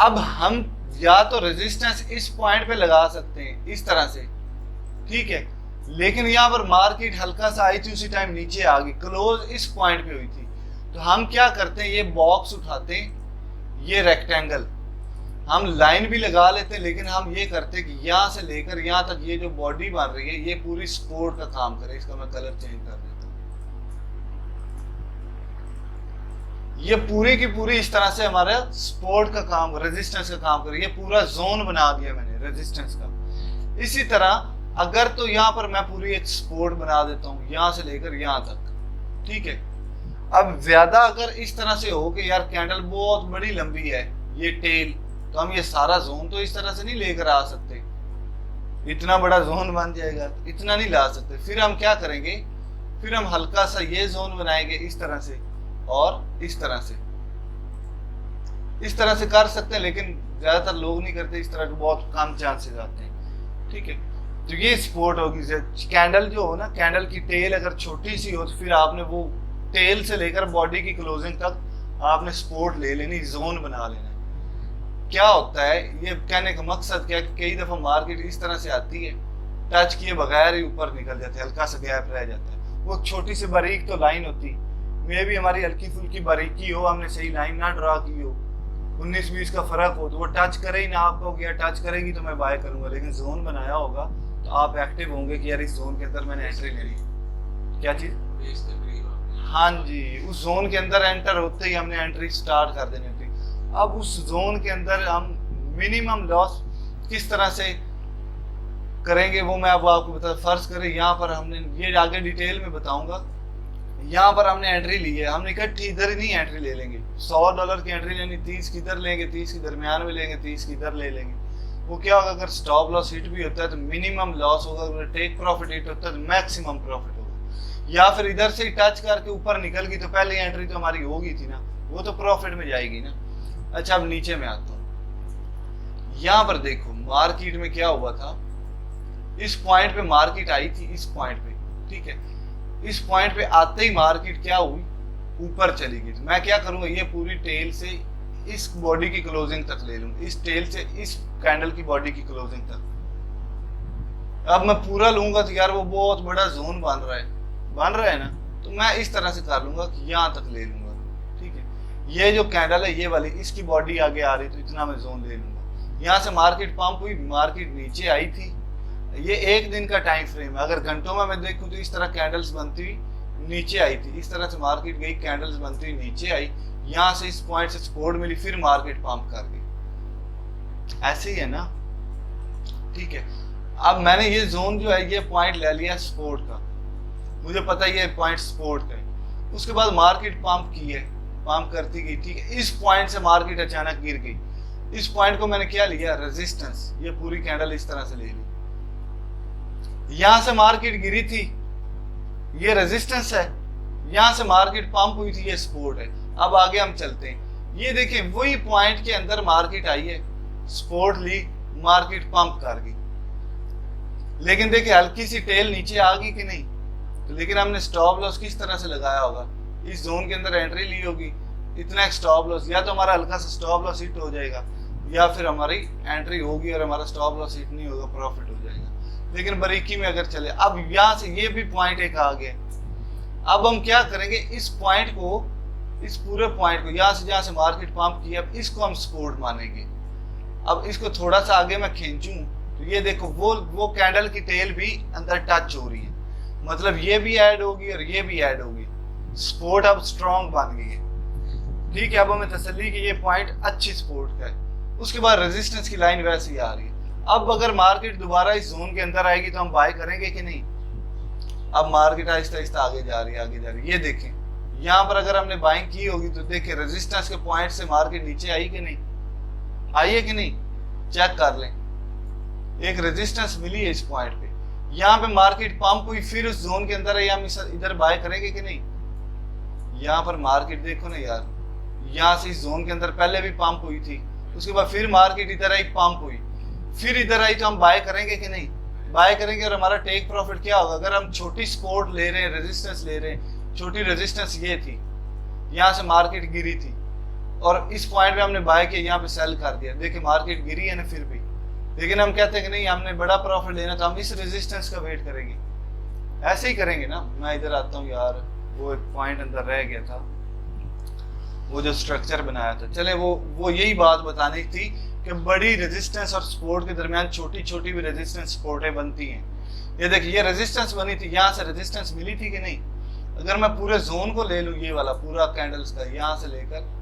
अब हम या तो रेजिस्टेंस इस पॉइंट पे लगा सकते हैं इस तरह से, ठीक है, लेकिन यहाँ पर मार्केट हल्का सा आई थी, उसी टाइम नीचे आ गई, क्लोज इस पॉइंट पे हुई थी। तो हम क्या करते हैं, ये बॉक्स उठाते हैं, ये रेक्टेंगल, हम लाइन भी लगा लेते हैं, लेकिन हम ये करते हैं कि यहाँ से लेकर यहाँ तक ये जो बॉडी बन रही है ये पूरी सपोर्ट का काम करे। इसका मैं कलर चेंज कर देता हूँ, ये पूरी की पूरी इस तरह से हमारा सपोर्ट का काम, रेजिस्टेंस का काम करे। ये पूरा जोन बना दिया मैंने रेजिस्टेंस का। इसी तरह अगर तो यहाँ पर मैं पूरी एक सपोर्ट बना देता हूँ यहाँ से लेकर यहाँ तक, ठीक है। अब ज्यादा अगर इस तरह से हो कि यार कैंडल बहुत बड़ी लंबी है, ये टेल, तो हम ये सारा जोन तो इस तरह से नहीं लेकर आ सकते, इतना बड़ा जोन बन जाएगा, तो इतना नहीं ला सकते। फिर हम क्या करेंगे, फिर हम हल्का सा ये जोन बनाएंगे इस तरह से और इस तरह से कर सकते हैं, लेकिन ज्यादातर लोग नहीं करते इस तरह के, बहुत कम चांसेस आते हैं, ठीक है। तो ये सपोर्ट होगी। कैंडल जो हो ना, कैंडल की टेल अगर छोटी सी हो तो फिर आपने वो टेल से लेकर बॉडी की क्लोजिंग तक आपने सपोर्ट ले लेनी, जोन बना लेना। क्या होता है, ये कहने का मकसद क्या है, कई दफा मार्केट इस तरह से आती है, टच किए बगैर ही ऊपर निकल जाते हैं, हल्का सा गैप रह जाता है। वो छोटी सी बारीक तो लाइन होती, मे भी हमारी हल्की फुल्की बारीकी हो, हमने सही लाइन ना ड्रा की हो, 19-20 का फर्क हो, तो वो टच करे ही ना आपको, गया टच करेगी तो मैं बाय करूंगा। लेकिन जोन बनाया होगा तो आप एक्टिव होंगे कि यार इस जोन के अंदर मैंने एंट्री ले ली। क्या चीज, हाँ जी, उस जोन के अंदर एंटर होते ही हमने एंट्री स्टार्ट कर देनी होती। अब उस जोन के अंदर हम मिनिमम लॉस किस तरह से करेंगे वो मैं अब आपको बता। फर्ज करें यहाँ पर हमने, ये आगे डिटेल में बताऊंगा, यहाँ पर हमने एंट्री ली है, हमने इकट्ठी इधर ही नहीं एंट्री ले लेंगे। $100 की एंट्री लेनी, 30 की इधर लेंगे, 30 की दरमियान में लेंगे, 30 की इधर ले लेंगे। वो क्या होगा, अगर स्टॉप लॉस हिट भी होता है तो मिनिमम लॉस होगा, अगर टेक प्रॉफिट हिट होता है तो मैक्सिमम प्रॉफिट होगा। या फिर इधर से टच करके ऊपर निकल गई तो पहले एंट्री तो हमारी होगी थी ना, वो तो प्रॉफिट में जाएगी ना। अच्छा अब नीचे में आता हूँ, यहाँ पर देखो मार्केट में क्या हुआ था, इस पॉइंट पे मार्केट आई थी, इस पॉइंट पे, ठीक है। इस पॉइंट पे आते ही मार्केट क्या हुई, ऊपर चली गई। मैं क्या करूंगा, ये पूरी टेल से इस बॉडी की क्लोजिंग तक ले लूंगा, इस टेल से इस कैंडल की बॉडी की क्लोजिंग तक। अब मैं पूरा लूंगा तो यार वो बहुत बड़ा जोन बन रहा है ना, तो मैं इस तरह से कर लूंगा कि यहाँ तक ले लूंगा, ठीक है। ये जो कैंडल है ये वाली, इसकी बॉडी आगे आ रही तो इतना मैं जोन ले लूंगा। यहाँ से मार्केट पंप हुई, मार्केट नीचे आई थी। ये एक दिन का टाइम फ्रेम है, अगर घंटों में मैं देखूं तो इस तरह कैंडल्स बनती हुई नीचे आई थी, इस तरह से मार्केट गई, कैंडल्स बनती हुई नीचे आई, यहाँ से इस पॉइंट से सपोर्ट मिली, फिर मार्केट पंप कर गई। ऐसे ही है ना, ठीक है। अब मैंने ये जोन जो है ये पॉइंट ले लिया सपोर्ट का, मुझे पता है ये पॉइंट सपोर्ट का है। उसके बाद मार्केट पंप की है, पंप करती गई, ठीक है। इस पॉइंट से मार्केट अचानक गिर गई। इस पॉइंट को मैंने क्या लिया, रेजिस्टेंस। ये पूरी कैंडल इस तरह से ले ली, यहां से मार्केट गिरी थी, ये रेजिस्टेंस है, यहां से मार्केट पंप हुई थी, ये सपोर्ट है। अब आगे हम चलते हैं, ये देखें वही पॉइंट के अंदर मार्केट आई है, सपोर्ट ली, मार्केट पंप कर गई, लेकिन देखिए हल्की सी टेल नीचे आ गई कि नहीं। तो लेकिन हमने स्टॉप लॉस किस तरह से लगाया होगा, इस जोन के अंदर एंट्री ली होगी, इतना एक स्टॉप लॉस, या तो हमारा हल्का सा स्टॉप लॉस हिट हो जाएगा, या फिर हमारी एंट्री होगी और हमारा स्टॉप लॉस हिट नहीं होगा, प्रॉफिट हो जाएगा। लेकिन बारीकी में अगर चले, अब यहाँ से ये भी पॉइंट एक आ गया। अब हम क्या करेंगे, इस पॉइंट को, इस पूरे पॉइंट को, यहाँ से जहाँ से मार्केट पंप किया, अब इसको हम सपोर्ट मानेंगे। अब इसको थोड़ा सा आगे मैं खींचूं तो ये देखो वो कैंडल की टेल भी अंदर टच हो रही है, मतलब ये भी ऐड होगी और ये भी ऐड होगी, सपोर्ट अब स्ट्रॉन्ग बन गई है, ठीक है। अब हमें तसल्ली कि ये पॉइंट अच्छी सपोर्ट का है। उसके बाद रेजिस्टेंस की लाइन वैसे ही आ रही है। अब अगर मार्केट दोबारा इस जोन के अंदर आएगी तो हम बाय करेंगे कि नहीं। अब मार्केट आहिस्ता आहिस्ता आगे जा रही है, आगे जा रही है। ये देखें यहाँ पर अगर हमने बाइंग की होगी तो देखिए रेजिस्टेंस के पॉइंट से मार्केट नीचे आई कि नहीं, आई है कि नहीं, चेक कर लें। एक रेजिस्टेंस मिली है इस पॉइंट पे, यहाँ पे मार्केट पंप हुई, फिर उस जोन के अंदर है, हम इधर बाय करेंगे कि नहीं। यहाँ पर मार्केट देखो ना यार, यहाँ से इस जोन के अंदर पहले भी पंप हुई थी, उसके बाद फिर मार्केट इधर आई, पंप हुई, फिर इधर आई, तो हम बाय करेंगे कि नहीं, बाय करेंगे। और हमारा टेक प्रॉफिट क्या होगा, अगर हम छोटी सपोर्ट ले रहे हैं, रेजिस्टेंस ले रहे हैं, छोटी रेजिस्टेंस ये थी, यहाँ से मार्केट गिरी थी और इस पॉइंट पे हमने बाय किया, यहाँ पे सेल कर दिया, देखिए मार्केट गिरी है ना फिर भी, लेकिन हम कहते हैं कि नहीं हमने बड़ा प्रॉफिट लेना, तो हम इस रेजिस्टेंस का वेट करेंगे, ऐसे ही करेंगे ना। मैं इधर आता हूँ यार, वो एक पॉइंट अंदर रह गया था, वो जो स्ट्रक्चर बनाया था, चले वो यही बात बतानी थी कि बड़ी रेजिस्टेंस और सपोर्ट के दरमियान छोटी छोटी भी रेजिस्टेंस सपोर्टें बनती हैं। ये देखिए ये रेजिस्टेंस बनी थी, यहाँ से रेजिस्टेंस मिली थी कि नहीं। अगर मैं पूरे जोन को ले लूँ, ये वाला पूरा कैंडल्स का, यहाँ से लेकर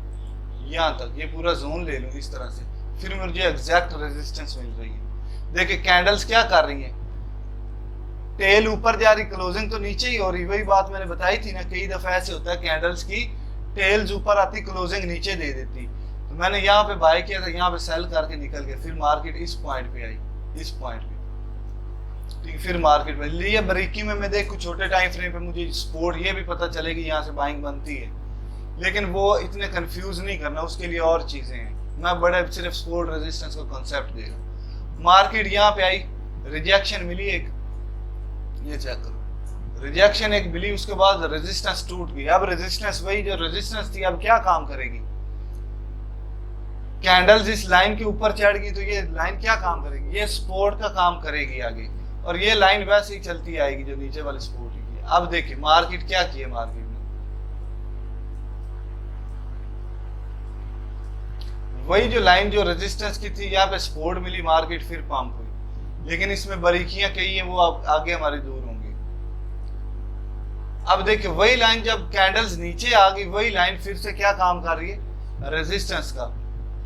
यहाँ तक ये पूरा जोन ले लूँ इस तरह से, फिर मुझे एग्जैक्ट रेजिस्टेंस मिल रही है। देखिए कैंडल्स क्या कर रही है, टेल ऊपर जा रही, क्लोजिंग तो नीचे ही हो रही। वही बात मैंने बताई थी ना, कई दफा ऐसे होता है कैंडल्स की टेल्स ऊपर आती, क्लोजिंग नीचे दे देती। तो मैंने यहाँ पे बाय किया था, यहाँ पे सेल करके निकल गया, फिर मार्केट इस पॉइंट पे आई, इस पॉइंट पे, ठीक है। फिर मार्केट में लिए बारीकी में मैं देखूं छोटे टाइम फ्रेम पे, मुझे सपोर्ट ये भी पता चलेगी यहाँ से बाइंग बनती है, लेकिन वो इतने कंफ्यूज नहीं करना, उसके लिए और चीजें हैं। मैं बड़े सिर्फ सपोर्ट रेजिस्टेंस का कॉन्सेप्ट दे रहा हूँ। मार्केट यहाँ पे आई, रिजेक्शन मिली एक, ये चेक करो, रिजेक्शन एक मिली, उसके बाद रेजिस्टेंस टूट गई। अब रेजिस्टेंस वही जो रेजिस्टेंस थी, अब क्या काम करेगी, कैंडल्स इस लाइन के ऊपर चढ़ गई तो ये लाइन क्या काम करेगी, ये सपोर्ट का काम करेगी आगे, और ये लाइन वैसे ही चलती आएगी जो नीचे वाले सपोर्ट की है। अब देखिए मार्केट क्या किया, मार्केट ने वही जो लाइन जो रेजिस्टेंस की थी, यहाँ पे सपोर्ट मिली, मार्केट फिर पंप हुई, लेकिन इसमें बारीकियां कई हैं, वो आगे हमारी दूर होंगी। अब देखिए वही लाइन जब कैंडल्स नीचे आ गई, वही लाइन फिर से क्या काम कर रही है, रेजिस्टेंस का,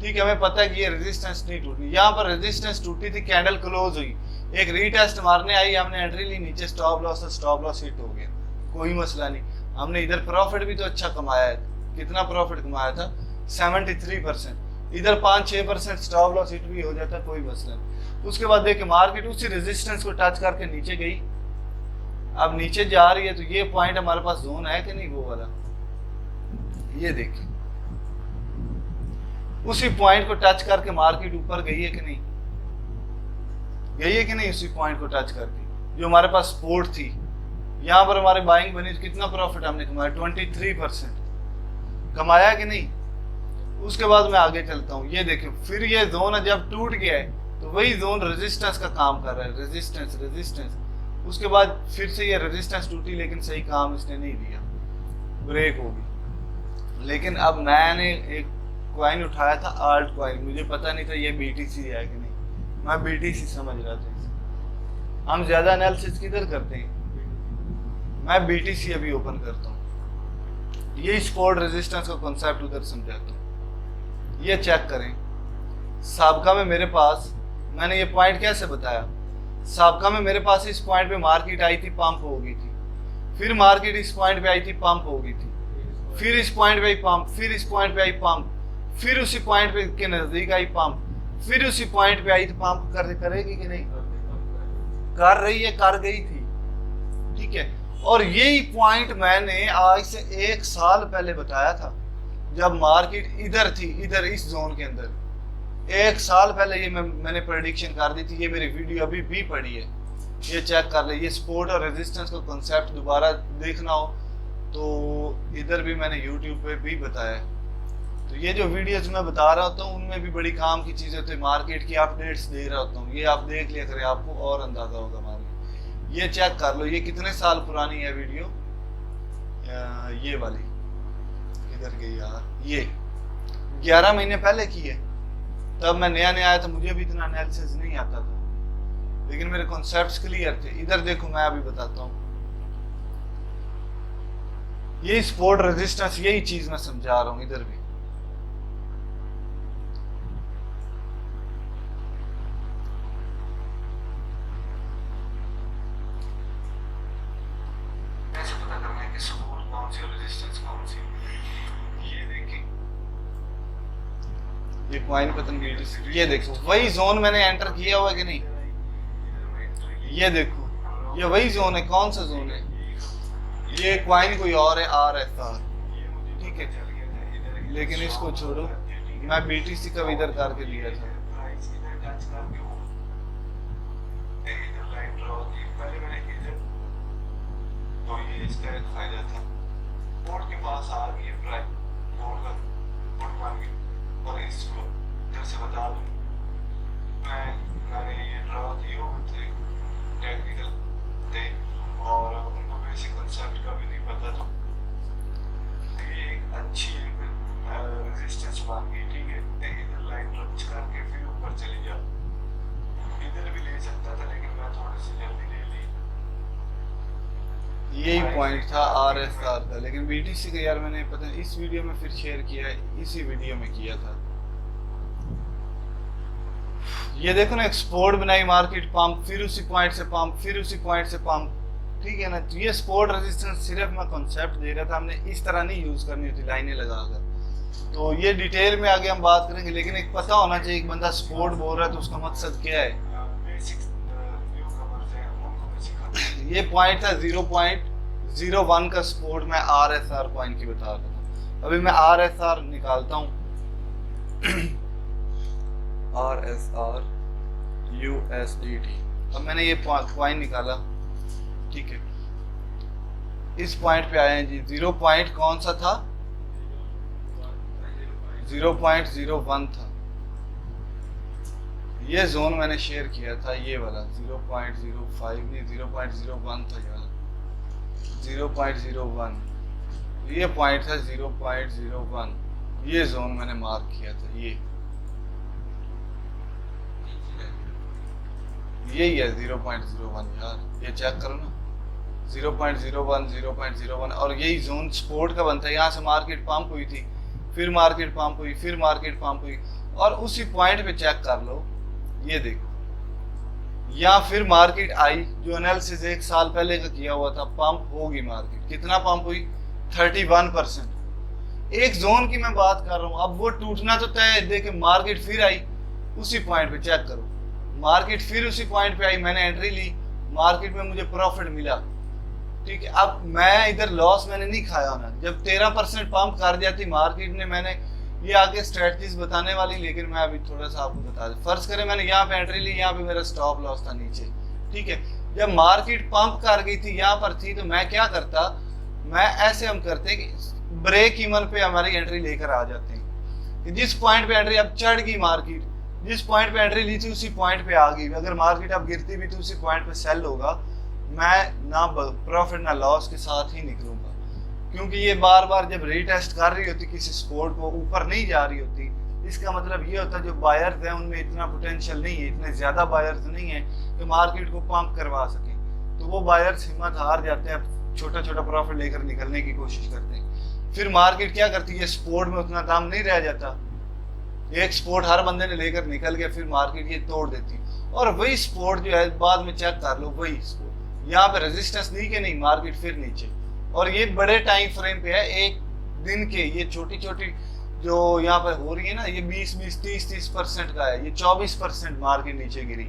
ठीक है। हमें पता है कि ये रेजिस्टेंस नहीं टूटी, यहाँ पर रेजिस्टेंस टूटी थी, कैंडल क्लोज हुई, एक रीटेस्ट मारने आई, हमने एंट्री ली, नीचे स्टॉप लॉस हिट हो गया, कोई मसला नहीं। हमने इधर प्रॉफिट भी तो अच्छा कमाया है, कितना प्रॉफिट कमाया था, 73%, इधर 5-6% स्टॉप लॉस हिट भी हो जाता, कोई मसला नहीं। उसके बाद देखिए मार्केट उसी रेजिस्टेंस को टच करके नीचे गई, अब नीचे जा रही है, तो ये पॉइंट हमारे पास जोन है कि नहीं, वो वाला, ये देखिए उसी पॉइंट को टच करके मार्केट ऊपर गई है कि नहीं, गई है कि नहीं, उसी पॉइंट को टच करके जो हमारे पास सपोर्ट थी, यहाँ पर हमारे बाइंग बनी, कितना प्रॉफिट हमने कमाया, 23% कमाया कि नहीं। उसके बाद मैं आगे चलता हूँ, ये देखो फिर ये जोन जब टूट गया है तो वही जोन रेजिस्टेंस का काम कर रहा है, रेजिस्टेंस रेजिस्टेंस। उसके बाद फिर से ये रेजिस्टेंस टूटी, लेकिन सही काम इसने नहीं दिया, ब्रेक होगी। लेकिन अब मैंने एक कॉइन उठाया था, आल्ट कॉइन, मुझे पता नहीं था ये बीटीसी है कि नहीं, मैं बीटीसी समझ रहा था इसे। हम ज्यादा एनालिसिस किधर करते हैं, मैं बीटीसी अभी ओपन करता हूँ, ये सपोर्ट रेजिस्टेंस का कॉन्सेप्ट उधर समझाता हूँ। ये चेक करें, साबका में मेरे पास, मैंने ये पॉइंट कैसे बताया, साबका में मेरे पास इस पॉइंट पे मार्केट आई थी, पंप हो गई थी, फिर मार्केट इस पॉइंट पे आई थी, पंप हो गई थी, फिर इस पॉइंट पे आई पंप, फिर इस पॉइंट पे आई पंप, फिर उसी पॉइंट पे के नजदीक आई पंप, फिर उसी पॉइंट पे आई तो पंप करेगी कि नहीं, कर रही है, कर गई थी, ठीक है। और यही पॉइंट मैंने आज से 1 साल पहले बताया था, जब मार्केट इधर थी, इधर इस जोन के अंदर, 1 साल पहले ये मैंने प्रेडिक्शन कर दी थी। ये मेरी वीडियो अभी भी पड़ी है, ये चेक कर ले। ये सपोर्ट और रेजिस्टेंस का कॉन्सेप्ट दोबारा देखना हो तो इधर भी मैंने यूट्यूब पे भी बताया। तो ये जो वीडियोस मैं बता रहा होता हूँ उनमें भी बड़ी काम की चीज़ें होती है, मार्केट की अपडेट्स दे रहा होता हूँ, ये आप देख लिया करें, आपको और अंदाजा होगा मार्केट। ये चेक कर लो, ये कितने साल पुरानी है वीडियो, ये वाली किधर गई यार, ये 11 महीने पहले की है। तब मैं नया नया आया था, मुझे भी इतना एनालिसिस नहीं आता था, लेकिन मेरे कॉन्सेप्ट्स क्लियर थे। इधर देखो, मैं अभी बताता हूँ, यही सपोर्ट रेजिस्टेंस, यही चीज मैं समझा रहा हूँ। इधर भी कैसे पता करना है कि सपोर्ट कौन सी और रेजिस्टेंस कौन सी। ये देखिए, ये कॉइन पतन की, ये देखो वही जोन मैंने एंटर किया हुआ है कि नहीं, ये देखो ये वही जोन है। कौन सा जोन है, ये कॉइन कोई और है, RSR, ठीक है, लेकिन इसको छोड़ो, मैं बीटीसी का इधर करके दिया था। तो ये इसका एक फायदा था, बोर्ड के पास आ गई है प्राइस, बोर्ड का बोर्ड मान गई। और इसको इधर से बता दूं, मैंने ये ड्रा दिए हुए थे, टेक्निकल थे, और उनको बेसिक कंसेप्ट का भी नहीं पता था। ये एक अच्छी रेजिस्टेंस मान गई, ठीक है। इधर लाइन रच करके फिर ऊपर चली जाओ, इधर भी ले सकता था, लेकिन मैं थोड़ी सी जल्दी ले ली। यही पॉइंट था RSR का, लेकिन बीटीसी का यार मैंने पता नहीं इस वीडियो में फिर शेयर किया है, इसी वीडियो में किया था। ये देखो ना, एक्सपोर्ट बनाई मार्केट, पंप, फिर उसी पॉइंट से पंप, फिर उसी पॉइंट से पंप, ठीक है ना। तो ये सपोर्ट रेजिस्टेंस सिर्फ मैं कॉन्सेप्ट दे रहा था, हमने इस तरह नहीं यूज करनी होती लाइनें लगाकर। तो ये डिटेल में आगे हम बात करेंगे, लेकिन एक पता होना चाहिए, एक बंदा सपोर्ट बोल रहा है तो उसका मकसद क्या है। ये पॉइंट था 0.01 का सपोर्ट, मैं RSR पॉइंट की बता रहा था। अभी मैं RSR निकालता हूँ, RSR USDT। अब मैंने ये पॉइंट निकाला, ठीक है, इस पॉइंट पे आए हैं जी। 0 पॉइंट कौन सा था, 0.01 था। ये जोन मैंने शेयर किया था, ये वाला 0.05 नहीं, 0.01 था, ये वाला 0.01, ये पॉइंट था 0.01। ये जोन मैंने मार्क किया था, यही है 0.01 यार, ये चेक करो ना, 0.01 0.01। और यही जोन सपोर्ट का बनता है, यहाँ से मार्केट पंप हुई थी, फिर मार्केट पंप हुई, फिर मार्केट पंप हुई, और उसी पॉइंट पे चेक कर लो, ये देखो, या फिर मार्केट आई, जो एनालिसिस 1 साल पहले का किया हुआ था, पंप होगी मार्केट, कितना पंप हुई, 31%। एक जोन की मैं बात कर रहा हूँ, अब वो टूटना तो तय है। देखे मार्केट फिर आई उसी पॉइंट पे, चेक करो, मार्केट फिर उसी पॉइंट पे आई, मैंने एंट्री ली, मार्केट में मुझे प्रॉफिट मिला, ठीक है। अब मैं इधर लॉस मैंने नहीं खाया ना, जब 13% पंप कर दिया थी मार्केट ने, मैंने ये आगे स्ट्रेटजीज बताने वाली, लेकिन मैं अभी थोड़ा सा आपको बता दूं। फर्ज करें मैंने यहाँ पे एंट्री ली, यहाँ पे मेरा स्टॉप लॉस था नीचे, ठीक है। जब मार्केट पंप कर गई थी, यहाँ पर थी, तो मैं क्या करता, मैं ऐसे हम करते कि ब्रेक इवन पे हमारी एंट्री लेकर आ जाते हैं कि जिस पॉइंट पे एंट्री अब चढ़ गई मार्केट, जिस पॉइंट पे एंट्री ली थी उसी पॉइंट पे आ गई, अगर मार्केट अब गिरती भी तो उसी पॉइंट पे सेल होगा, मैं ना प्रॉफिट ना लॉस के साथ ही निकलूंगा। क्योंकि ये बार बार जब रीटेस्ट कर रही होती किसी सपोर्ट को, ऊपर नहीं जा रही होती, इसका मतलब ये होता है जो बायर्स हैं उनमें इतना पोटेंशियल नहीं है, इतने ज्यादा बायर्स नहीं है कि मार्केट को पंप करवा सके, तो वो बायर्स हिम्मत हार जाते हैं, छोटा छोटा प्रॉफिट लेकर निकलने की कोशिश करते हैं। फिर मार्केट क्या करती है, सपोर्ट में उतना दाम नहीं रह जाता, एक सपोर्ट हर बंदे ने लेकर निकल गया, फिर मार्केट ये तोड़ देती है, और वही सपोर्ट जो है बाद में चेक कर लो, वही सपोर्ट यहाँ पे रेजिस्टेंस नहीं के नहीं, मार्केट फिर नीचे। और ये बड़े टाइम फ्रेम पे है, एक दिन के, ये छोटी छोटी जो यहाँ पर हो रही है ना, ये 20-20, 30-30% का है, ये 24% मार्केट नीचे गिरी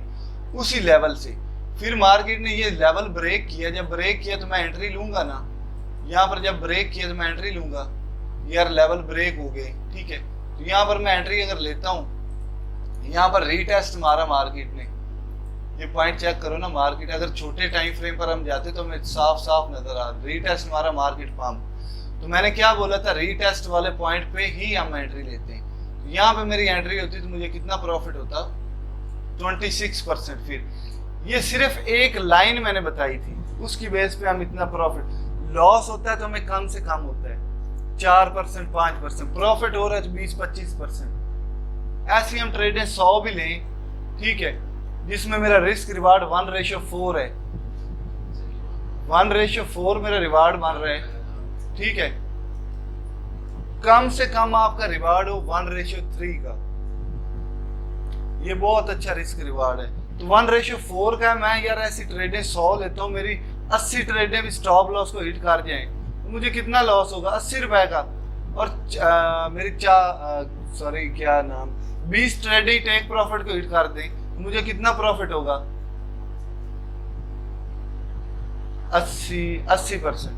उसी लेवल से। फिर मार्केट ने ये लेवल ब्रेक किया, जब ब्रेक किया तो मैं एंट्री लूंगा ना, यहाँ पर जब ब्रेक किया तो मैं एंट्री लूंगा, यार लेवल ब्रेक हो गए, ठीक है। तो यहाँ पर मैं एंट्री अगर लेता हूँ, यहाँ पर रीटेस्ट मारा मार्केट ने, ये पॉइंट चेक करो ना, मार्केट अगर छोटे टाइम फ्रेम पर हम जाते तो हमें साफ साफ नजर आ, रीटेस्ट मारा मार्केट पंप, तो मैंने क्या बोला था, रीटेस्ट वाले पॉइंट पे ही हम एंट्री लेते हैं। तो यहाँ पे मेरी एंट्री होती तो मुझे कितना प्रॉफिट होता, 26%। फिर ये सिर्फ एक लाइन मैंने बताई थी, उसकी बेस पे हम इतना प्रॉफिट, लॉस होता है तो हमें कम से कम होता है 4%, 5%, प्रॉफिट हो रहा है 20-25%। ऐसी हम ट्रेडें 100 भी लें, ठीक है, जिसमें मेरा रिस्क रिवार्ड 1:4 है, 1:4 मेरा रिवार्ड बन रहा है, ठीक है। कम से कम आपका रिवार्ड हो 1:3 का, ये बहुत अच्छा रिस्क रिवार्ड है। तो 1:4 का मैं यार ऐसी ट्रेडें 100 लेता हूँ, मेरी 80 ट्रेडें भी स्टॉप लॉस को हिट कर जाएं, तो मुझे कितना लॉस होगा, 80 रुपए का। और मेरी 20 ट्रेडें टेक प्रॉफिट को हिट कर दें, मुझे कितना प्रॉफिट होगा, 80%,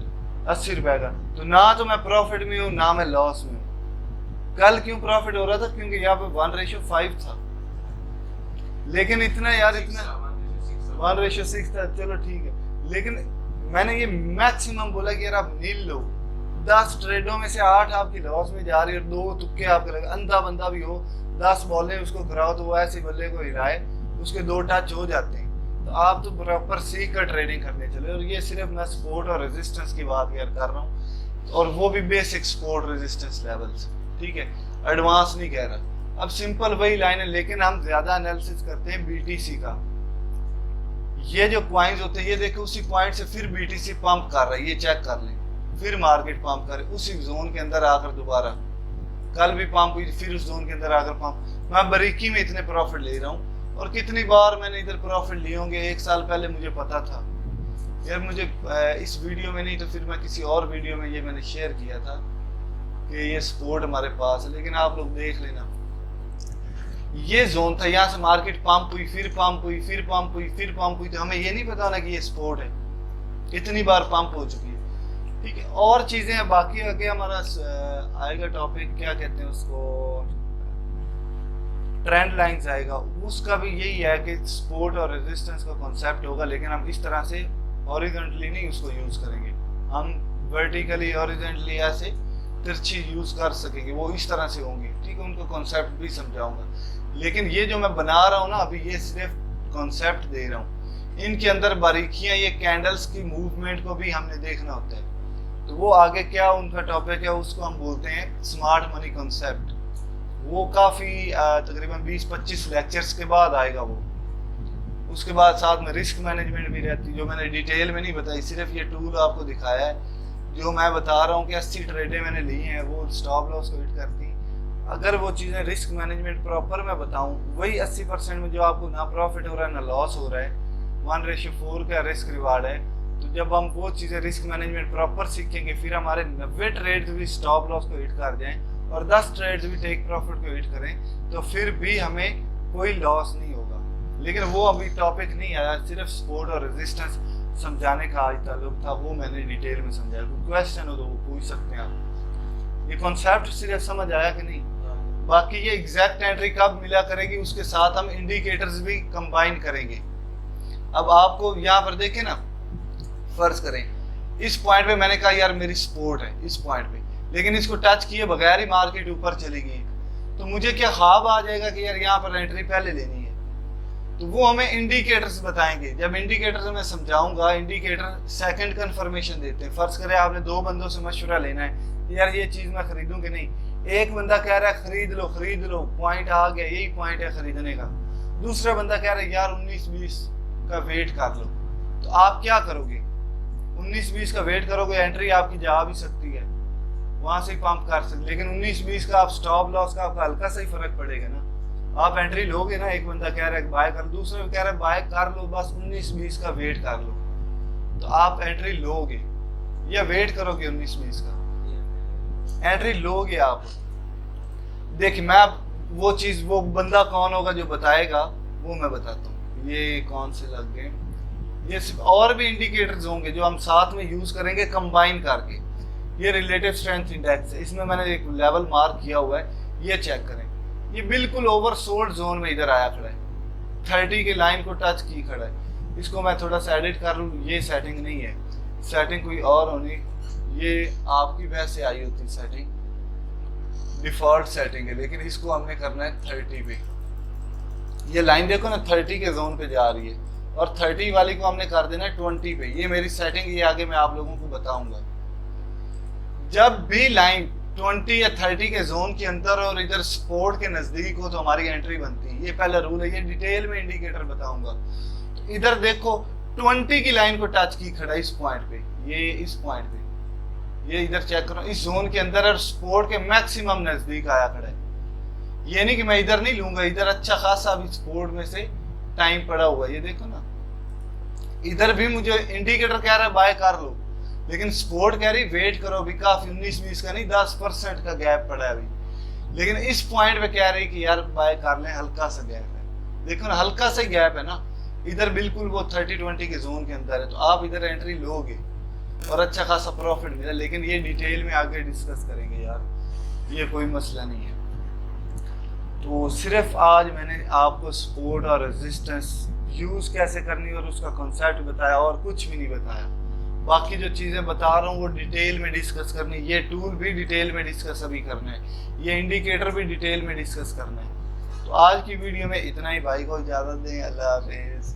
80 रुपए का। तो ना तो मैं प्रॉफिट में हूँ ना मैं लॉस में हूँ। कल क्यों प्रॉफिट हो रहा था, क्योंकि यहाँ पे 1:5 था, लेकिन इतना यार, इतना 1:6 था, चलो ठीक है। लेकिन मैंने ये मैक्सिमम बोला कि यार आप नील लो, 10 ट्रेडों में से 8 आपकी लॉस में जा रही है, 2 तुक्के आपके लगे, अंधा बंदा भी हो 10 बॉलें उसको कराओ तो वो ऐसे बल्ले को हिलाए, उसके 2 टच हो जाते हैं, तो आप तो प्रॉपर सीख कर ट्रेडिंग करने चले। और ये सिर्फ मैं सपोर्ट और रेजिस्टेंस की बात यार कर रहा हूँ, और वो भी बेसिक सपोर्ट रेजिस्टेंस लेवल्स, ठीक है, एडवांस नहीं कह रहा। अब सिंपल वही लाइन है, लेकिन हम ज्यादा एनालिसिस करते हैं बीटीसी का। ये जो पॉइंट्स होते हैं, ये देखो उसी पॉइंट से फिर बीटीसी पंप कर रहा है, ये चेक कर लें, फिर मार्केट पंप करे उसी जोन के अंदर आकर, दोबारा कल भी पंप हुई, फिर उस जोन के अंदर आकर पंप। मैं बारीकी में इतने प्रॉफिट ले रहा हूँ, और कितनी बार मैंने इधर प्रॉफिट लिए होंगे। 1 साल पहले मुझे पता था यार, मुझे इस वीडियो में नहीं तो फिर मैं किसी और वीडियो में ये मैंने शेयर किया था कि ये सपोर्ट हमारे पास है, लेकिन आप लोग देख लेना, ये जोन था, यहाँ से मार्केट पंप हुई, फिर पंप हुई, फिर पंप हुई, फिर पंप हुई, तो हमें ये नहीं पता ना कि ये सपोर्ट है, इतनी बार पंप हो चुकी है, ठीक है। और चीजें हैं बाकी, आगे हमारा आएगा टॉपिक, क्या कहते हैं उसको, ट्रेंड लाइंस आएगा, उसका भी यही है कि सपोर्ट और रेजिस्टेंस का कॉन्सेप्ट होगा, लेकिन हम इस तरह से हॉरिजॉन्टली नहीं उसको यूज करेंगे, हम वर्टिकली हॉरिजॉन्टली ऐसे तिरछी यूज कर सकेंगे, वो इस तरह से होंगी, ठीक है। उनको कॉन्सेप्ट भी समझाऊंगा, लेकिन ये जो मैं बना रहा हूँ ना अभी, ये सिर्फ कॉन्सेप्ट दे रहा हूँ, इनके अंदर बारीकियां, ये कैंडल्स की मूवमेंट को भी हमने देखना होता है। तो वो आगे क्या उनका टॉपिक है, उसको हम बोलते हैं स्मार्ट मनी कॉन्सेप्ट। वो काफी तकरीबन 20-25 लेक्चर्स के बाद आएगा वो। उसके बाद साथ में रिस्क मैनेजमेंट भी रहती है, जो मैंने डिटेल में नहीं बताई, सिर्फ ये टूल आपको दिखाया है। जो मैं बता रहा हूँ कि 80 ट्रेडें मैंने ली हैं, वो स्टॉप लॉस को हिट करती। अगर वो चीज़ें रिस्क मैनेजमेंट प्रॉपर मैं बताऊँ, वही 80% में जो आपको ना प्रॉफिट हो रहा है ना लॉस हो रहा है, 1:4 का रिस्क रिवार्ड है। तो जब हम वो चीज़ें रिस्क मैनेजमेंट प्रॉपर सीखेंगे, फिर हमारे 90 ट्रेड्स भी स्टॉप लॉस को हिट कर जाएं और 10 ट्रेड्स भी टेक प्रॉफिट को हिट करें, तो फिर भी हमें कोई लॉस नहीं होगा। लेकिन वो अभी टॉपिक नहीं आया, सिर्फ सपोर्ट और रेजिस्टेंस समझाने का आज ताल्लुक था, वो मैंने डिटेल में समझाया। कोई क्वेश्चन हो तो वो पूछ सकते हैं आप। ये कॉन्सेप्ट सिर्फ समझ आया कि नहीं? बाकी ये एग्जैक्ट एंट्री कब मिला करेगी, उसके साथ हम इंडिकेटर्स भी कंबाइन करेंगे। अब आपको यहाँ पर देखें ना, फर्ज करें इस पॉइंट पे मैंने कहा यार मेरी सपोर्ट है इस पॉइंट पे, लेकिन इसको टच किए बगैर ही मार्केट ऊपर चली गई, तो मुझे क्या ख्वाब आ जाएगा कि यार यहाँ पर एंट्री पहले लेनी है? तो वो हमें इंडिकेटर्स बताएंगे। जब इंडिकेटर्स मैं समझाऊंगा, इंडिकेटर सेकंड कंफर्मेशन देते हैं। फर्ज करें आपने 2 बंदों से मशवरा लेना है, यार ये चीज मैं खरीदूं कि नहीं। एक बंदा कह रहा है खरीद लो, पॉइंट आ गया, यही पॉइंट है खरीदने का। दूसरा बंदा कह रहा है यार 19-20 का वेट कर लो। तो आप क्या करोगे? 19-20 का वेट करोगे, एंट्री आपकी जा भी सकती है, वहां से पंप कर सकते, लेकिन 19-20 का आप स्टॉप लॉस का आपका हल्का सा ही फर्क पड़ेगा ना। आप एंट्री लोगे ना, एक बंदा कह रहा है बाय कर, दूसरा कह रहा है बाय कर लो, बस 19-20 का वेट कर लो, तो आप एंट्री लोगे या वेट करोगे? 19-20 का एंट्री लोगे आप। देखिए मैं वो चीज, वो बंदा कौन होगा जो बताएगा, वो मैं बताता हूँ। ये कौन से लग गए, ये और भी इंडिकेटर्स होंगे जो हम साथ में यूज करेंगे कंबाइन करके। ये रिलेटिव स्ट्रेंथ इंडेक्स है, इसमें मैंने एक लेवल मार्क किया हुआ है, ये चेक करें। ये बिल्कुल ओवरसोल्ड जोन में इधर आया खड़ा है, 30 की लाइन को टच की खड़ा है। इसको मैं थोड़ा सा एडिट कर लूँ, ये सेटिंग नहीं है, सेटिंग कोई और होनी, ये आपकी वैसे आई होती सेटिंग, डिफॉल्ट सेटिंग है, लेकिन इसको हमने करना है 30 पे। ये लाइन देखो ना 30 के जोन पे जा रही है, और 30 वाली को हमने कर देना है 20 पे। ये मेरी सेटिंग, ये आगे मैं आप लोगों को बताऊंगा। जब भी लाइन 20 या 30 के जोन के अंदर और इधर सपोर्ट के नजदीक हो तो हमारी एंट्री बनती है। ये पहला रूल है, ये डिटेल में इंडिकेटर बताऊंगा। तो इधर देखो 20 की लाइन को टच की खड़ा इस पॉइंट पे, ये इस पॉइंट पे, ये इधर चेक करो, इस जोन के अंदर और सपोर्ट के मैक्सिमम नजदीक आया खड़ा है। ये नहीं कि मैं इधर नहीं लूंगा, इधर अच्छा खासा अभी सपोर्ट में से टाइम पड़ा हुआ है, ये देखो ना। इधर भी मुझे इंडिकेटर कह रहा है बाय कर लो, लेकिन सपोर्ट कह रही वेट करो, अभी काफी 19-20 का नहीं 10% का गैप पड़ा है अभी। लेकिन इस पॉइंट पे कह रही कि यार बाय कर लें, हल्का सा गैप है, देखो ना हल्का सा गैप है ना। इधर बिल्कुल वो 30-20 के जोन के अंदर है, तो आप इधर एंट्री लोगे और अच्छा खासा प्रॉफिट मिला। लेकिन ये डिटेल में आगे डिस्कस करेंगे यार, ये कोई मसला नहीं है। तो सिर्फ आज मैंने आपको सपोर्ट और रेजिस्टेंस यूज कैसे करनी और उसका कॉन्सेप्ट बताया, और कुछ भी नहीं बताया। बाकी जो चीज़ें बता रहा हूँ वो डिटेल में डिस्कस करनी, ये टूल भी डिटेल में डिस्कस अभी करना है, ये इंडिकेटर भी डिटेल में डिस्कस करना है। तो आज की वीडियो में इतना ही, भाई को इजाज़त दें, अल्लाह हाफिज़।